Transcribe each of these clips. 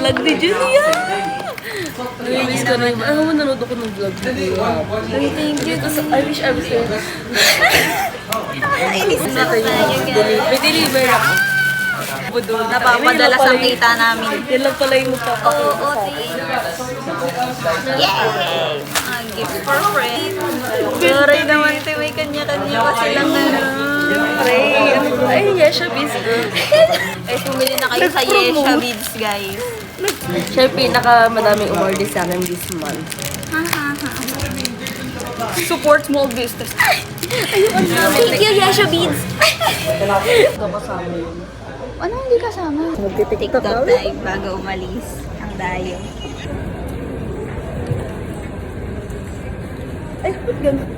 vlog ni Julia. Namiss ko na yun. Alam mo, nanood ako ng vlog ni Julia. Ay, thank you. I wish I was there. Nakainis na tayo. May deliver ako. Napapadalas ang kita namin. Yan lang pala yung magpapakita sa akin. Yay! Gift for friend. Pero naman tayo may kanya-kanya pa silang Siyempre. Ay, Yesha Biz. Ay, pumili na kayo sa Yesha Beads, guys. Siya yung pinaka-madaming umorder sa akin this month. Support small business. Thank you, Yesha Beads. Ito kasama yun. Ano hindi kasama? Magpipitiktok TikTok tayo bago umalis ang dayo. Ay, ba't gano'n?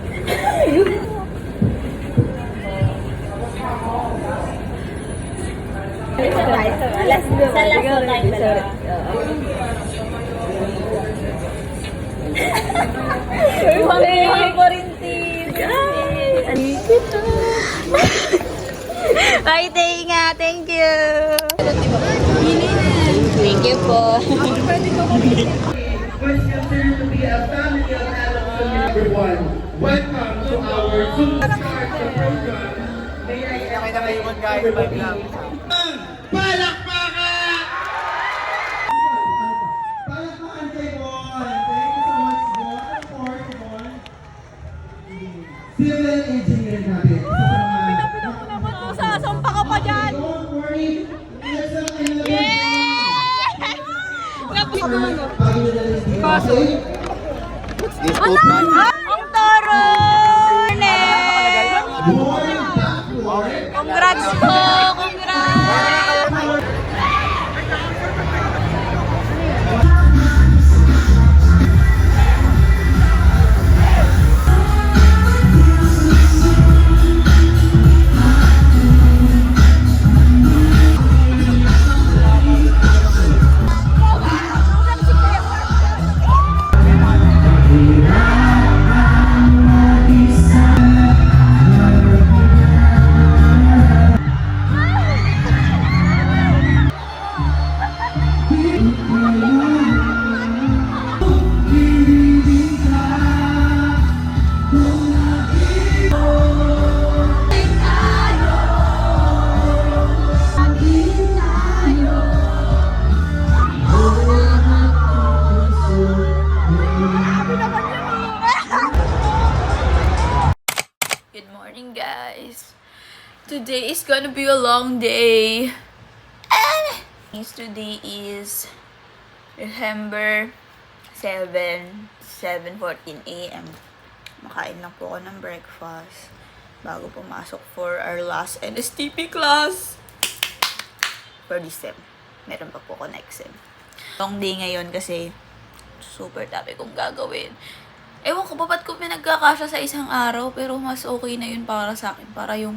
Last na tayo dalawa. Bye, Tinga. Thank you. Thank you po. Everyone, welcome to our Zoom start the program. Palakpakan! Palakpakan kay Bon. Thank you so much, Bon. Of course, Bon. Civil engineer natin. Sasampa ka pa dyan. Don't worry. Ang toro! Congrats po! Congrats! Good morning, guys. Today is gonna be a long day. Today is December 7:14 a.m. Makain lang po ako ng breakfast bago pumasok for our last NSTP class for this sem. Meron pa po ako next sem. Long day ngayon kasi super dami kong gagawin. Ewan ko ba ba't ko pinagkakasya sa isang araw, pero mas okay na yun para sa akin. Para yung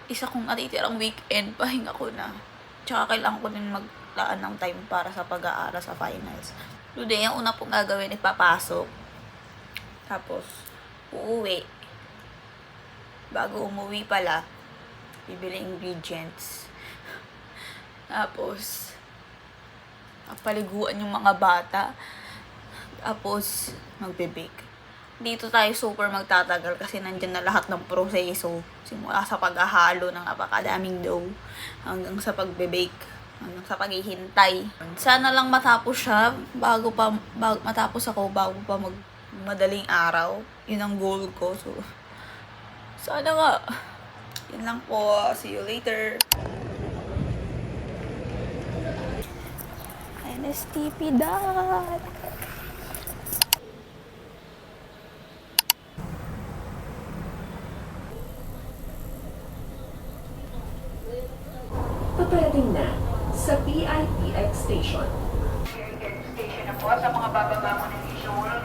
isa kong natitirang weekend, pahinga ko na. Tsaka kailangan ko din maglaan ng time para sa pag-aaral sa finals. Today, ang una pong gagawin, ipapasok. Tapos, uuwi. Bago umuwi pala, bibili ingredients. Tapos, paliguan yung mga bata. Tapos, magbe-bake. Dito tayo super magtatagal kasi nandyan na lahat ng proseso. Simula sa paghahalo ng napakadaming dough hanggang sa pagbe-bake, hanggang sa paghihintay. Sana lang matapos siya bago matapos ako bago pa madaling araw. Yun ang goal ko. So, sana nga. Yun lang po. See you later. NSTP dad. Paparating na sa PITX Station. Station na po sa mga bababa mo ng visual.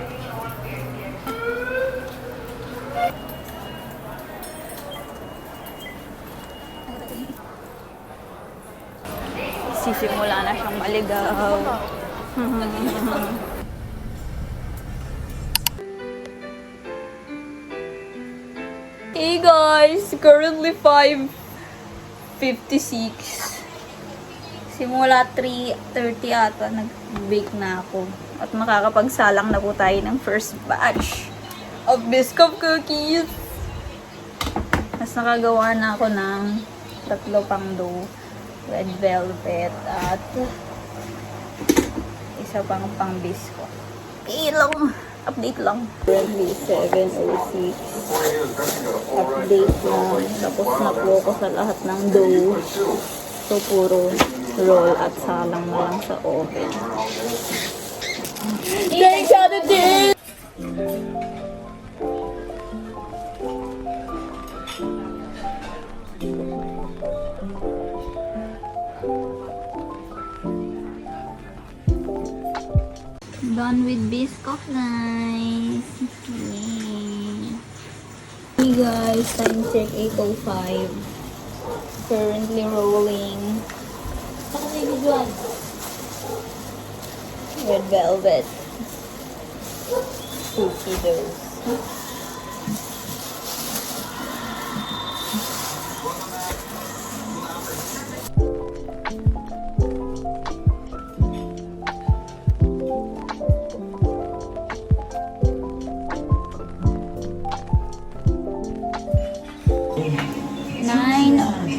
Sisimula na siyang maligaw. Hey guys, currently 5:56. Si Simula 3:30 ata, nag-bake na ako. At makakapagsalang na po tayo ng first batch of biscuit cookies. Mas nakagawa na ako ng 3 pang dough. Red velvet at isa pang bisco. Okay lang. Update lang. Currently 7:06. Update lang. Tapos na po ako sa lahat ng dough. So, puro roll at salang na lang sa oven. Thanks, Ate Dick! Done with biscuit, guys. Yay. Hey guys, time check 8:05. Currently rolling. Red velvet cookie dough.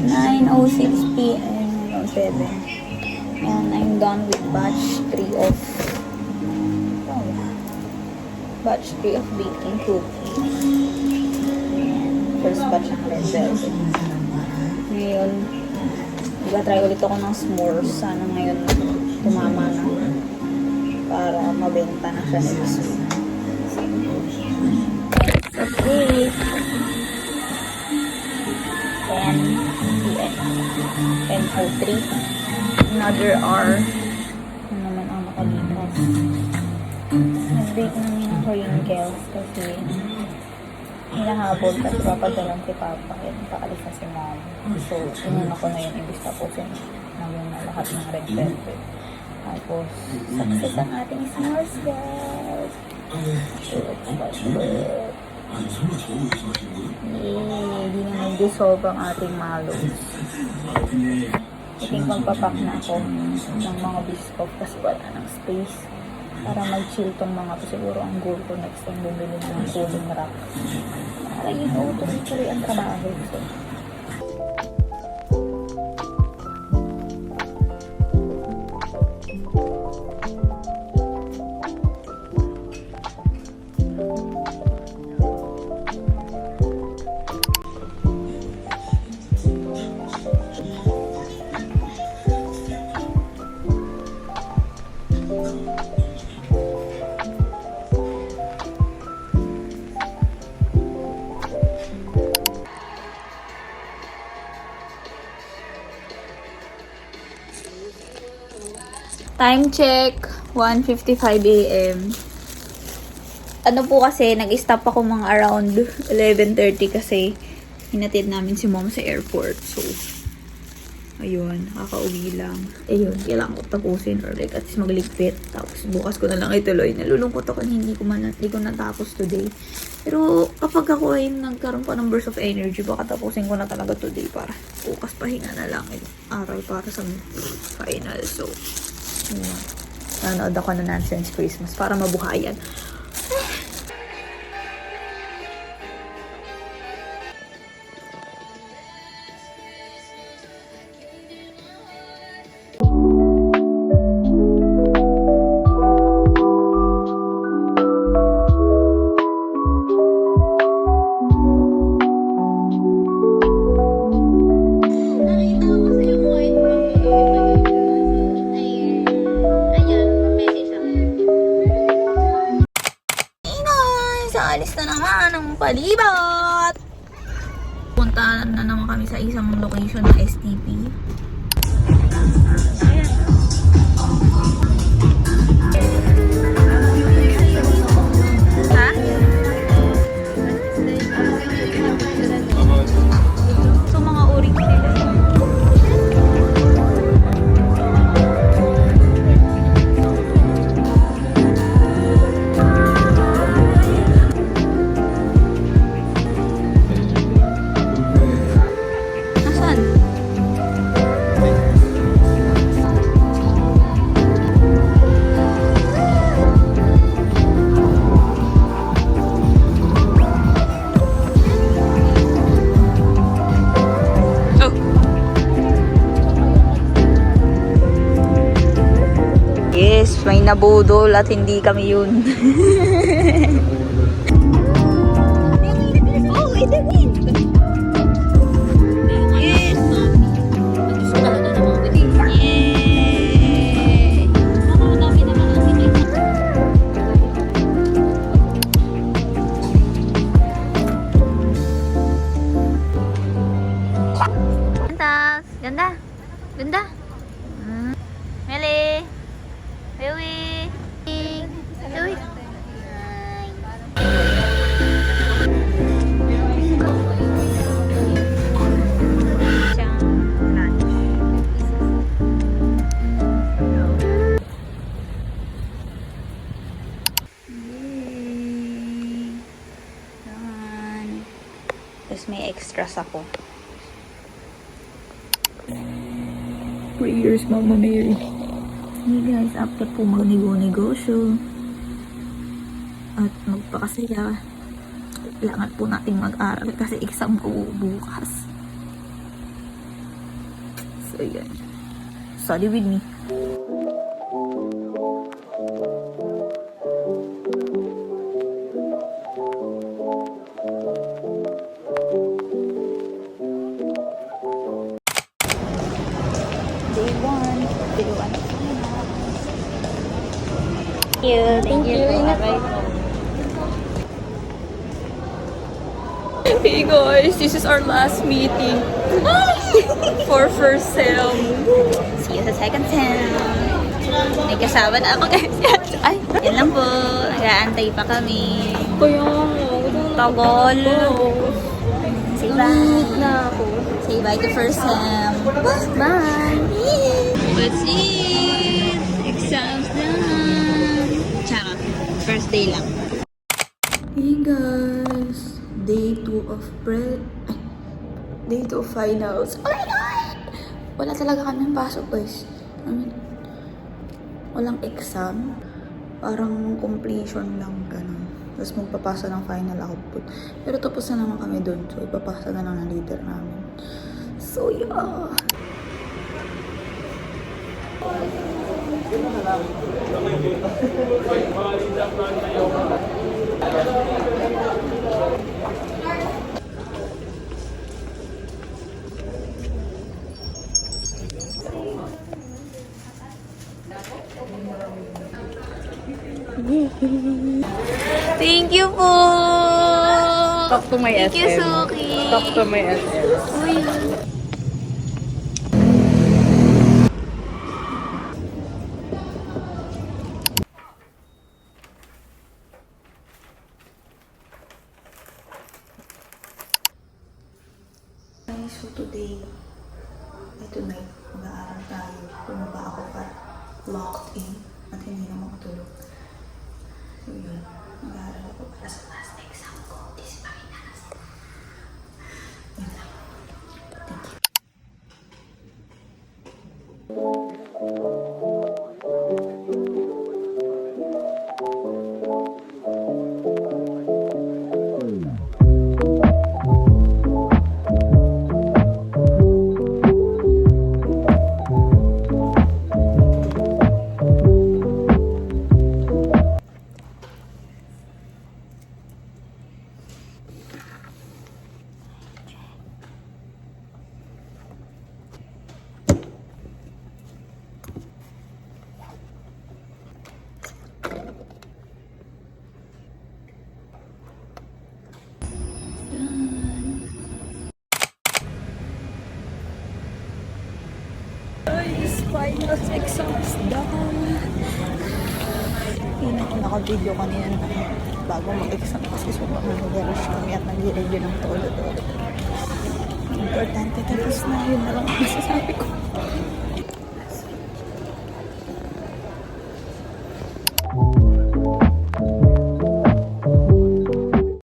9:06 p.m. No, 7. And I'm done with batch 3 of baking cookies. First batch ng red velvet. Ngayon, try ulit ako ng s'mores. Sana ngayon tumama na para mabenta na siya next week. Okay. 10 p.m. 10:03. Another hour. Ano naman ang makalipas. Nag-bake namin ng crinkles kasi hinahabol kasi papadalan si Papa at paalis na si Mom. So, inuna ko na yun ibig tapusin na yun na lahat ng red velvet. Tapos, success ang ating s'mores, guys. So, let's start with hindi na nag-dissolve ang ating mallows. I think magpapak na ako ng mga biscuit kasi wala ng space para mag-chill tong mga to. Siguro ang goal ko next time bumili ng cooling rack para yun tuloy ang trabaho. So, time check, 1:55 a.m. Ano po kasi, nag-stop ako mga around 11:30 kasi hinatid namin si Mom sa airport. So, ayun, kakauwi lang. Ayun, kailangan ko tapusin or like at least magligpit. Tapos bukas ko na lang ituloy. Nalulungkot ako na hindi ko natapos today. Pero kapag ako ay nagkaroon pa ng burst of energy, baka tapusin ko na talaga today para bukas pahinga na lang yung aral para sa final. So, nanood ako ng Nonsense Christmas para mabuhayan. Alis na naman ang palibat! Punta na naman kami sa isang location ng STP. Ha? So mga uring sila. nabudol at hindi kami yun. Oh, wait a minute. Yes. Gusto talaga naman bitin. Yay! Dami naman ang bitin. Ganda. Ganda. Ganda. Meli. Dewi. Dewi. Tapos may extras ako. Prayers, Mama Mary. Hey guys, after po mag-negosyo at magpakasaya, kailangan po nating mag-aral kasi exam ko bukas. So yun. Study with me. Day 1. Day 1. Thank you. Hey guys, this is our last meeting for first sem. See you sa second sem. May kasama na ako guys. Ay, yan lang po. Nag-aantay pa kami. Kaya Tagol. Say bye. na ako. Say bye to first sem. Bye. Let's eat. Exams done. Tsaka, first day lang. Hey guys. Day 2 of Day 2 of finals. Oh my God! Wala talaga kaming pasok guys. Walang exam. Parang completion lang. Ganun. Tapos magpapasa ng final output. Pero tapos na naman kami dun. So, ipapasa na lang ng leader namin. So, yeah. Thank you po! Talk to my Thank you, SM. Suki! Talk to my SM. Uy! So today, tonight, mag-aaral tayo. Pumaba ako para locked in at hindi na makatulog. So yun, mag-aaral ako para sa last exam ko. This Panginoon. Yun lang. Thank you. Finals exams done. Naka-video kanina na bago mag-exam kasi sobrang nag-rush kami at nag-review ng todo-todo. Importante tapos na, yun na lang ang masasabi ko.